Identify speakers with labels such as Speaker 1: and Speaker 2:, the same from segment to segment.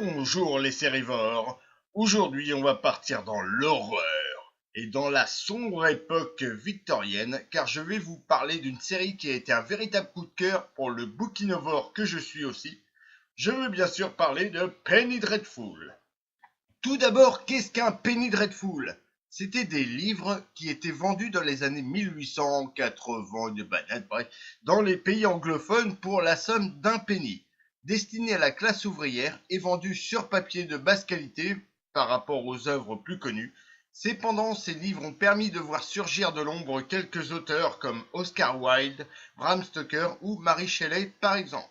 Speaker 1: Bonjour les sérivores. Aujourd'hui on va partir dans l'horreur et dans la sombre époque victorienne car je vais vous parler d'une série qui a été un véritable coup de cœur pour le bouquinovore que je suis aussi. Je veux bien sûr parler de Penny Dreadful. Tout d'abord, qu'est-ce qu'un Penny Dreadful? C'était des livres qui étaient vendus dans les années 1880, de banane, bref, dans les pays anglophones pour la somme d'un penny, destinés à la classe ouvrière et vendus sur papier de basse qualité par rapport aux œuvres plus connues. Cependant, ces livres ont permis de voir surgir de l'ombre quelques auteurs comme Oscar Wilde, Bram Stoker ou Mary Shelley par exemple.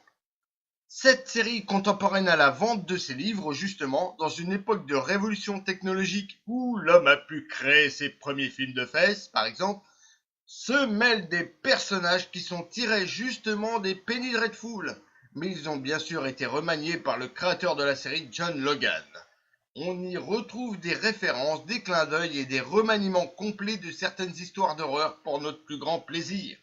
Speaker 1: Cette série contemporaine à la vente de ses livres, justement, dans une époque de révolution technologique où l'homme a pu créer ses premiers films de fesses, par exemple, se mêlent des personnages qui sont tirés justement des Penny Dreadful, mais ils ont bien sûr été remaniés par le créateur de la série, John Logan. On y retrouve des références, des clins d'œil et des remaniements complets de certaines histoires d'horreur pour notre plus grand plaisir.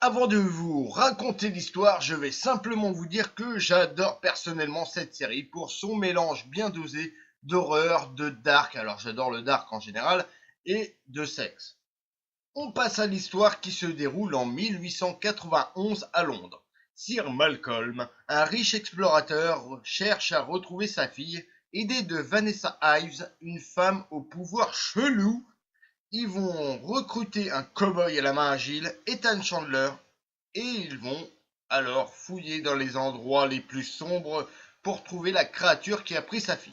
Speaker 1: Avant de vous raconter l'histoire, je vais simplement vous dire que j'adore personnellement cette série pour son mélange bien dosé d'horreur, de dark, alors j'adore le dark en général, et de sexe. On passe à l'histoire qui se déroule en 1891 à Londres. Sir Malcolm, un riche explorateur, cherche à retrouver sa fille, aidé de Vanessa Ives, une femme au pouvoir chelou. Ils vont recruter un cow-boy à la main agile, Ethan Chandler, et ils vont alors fouiller dans les endroits les plus sombres pour trouver la créature qui a pris sa fille.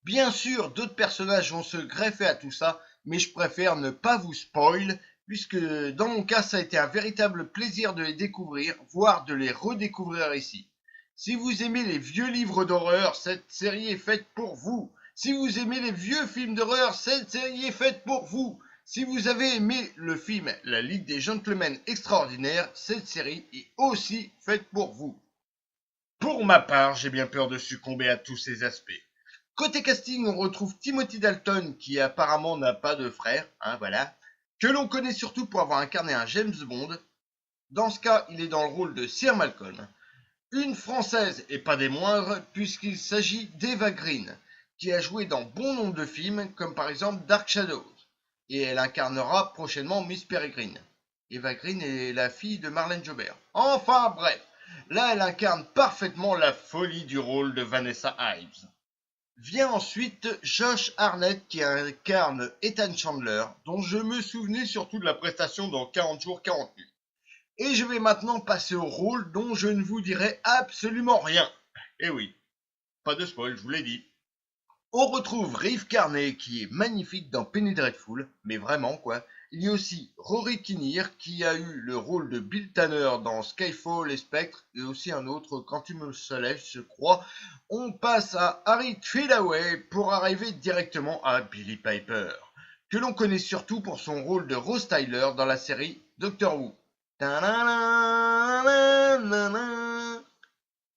Speaker 1: Bien sûr, d'autres personnages vont se greffer à tout ça, mais je préfère ne pas vous spoil, puisque dans mon cas, ça a été un véritable plaisir de les découvrir, voire de les redécouvrir ici. Si vous aimez les vieux livres d'horreur, cette série est faite pour vous. Si vous aimez les vieux films d'horreur, cette série est faite pour vous. Si vous avez aimé le film La Ligue des Gentlemen Extraordinaires, cette série est aussi faite pour vous. Pour ma part, j'ai bien peur de succomber à tous ces aspects. Côté casting, on retrouve Timothy Dalton, qui apparemment n'a pas de frère, voilà, que l'on connaît surtout pour avoir incarné un James Bond. Dans ce cas, il est dans le rôle de Sir Malcolm. Une française, et pas des moindres, puisqu'il s'agit d'Eva Green, qui a joué dans bon nombre de films, comme par exemple Dark Shadows, et elle incarnera prochainement Miss Peregrine. Eva Green est la fille de Marlène Jobert. Enfin bref, là elle incarne parfaitement la folie du rôle de Vanessa Ives. Vient ensuite Josh Hartnett qui incarne Ethan Chandler, dont je me souvenais surtout de la prestation dans 40 jours 40 nuits. Et je vais maintenant passer au rôle dont je ne vous dirai absolument rien. Eh oui, pas de spoil, je vous l'ai dit. On retrouve Reeve Carney qui est magnifique dans Penny Dreadful, mais vraiment quoi. Il y a aussi Rory Kinnear qui a eu le rôle de Bill Tanner dans Skyfall et Spectre, et aussi un autre Quantum of Solace je crois. On passe à Harry Treadaway pour arriver directement à Billie Piper, que l'on connaît surtout pour son rôle de Rose Tyler dans la série Doctor Who.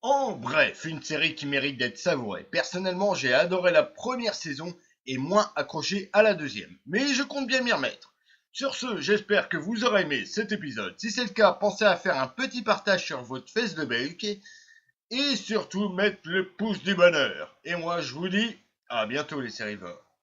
Speaker 1: En bref, une série qui mérite d'être savourée. Personnellement, j'ai adoré la première saison et moins accroché à la deuxième. Mais je compte bien m'y remettre. Sur ce, j'espère que vous aurez aimé cet épisode. Si c'est le cas, pensez à faire un petit partage sur votre face de Belk et surtout mettre le pouce du bonheur. Et moi, je vous dis à bientôt les sérivores.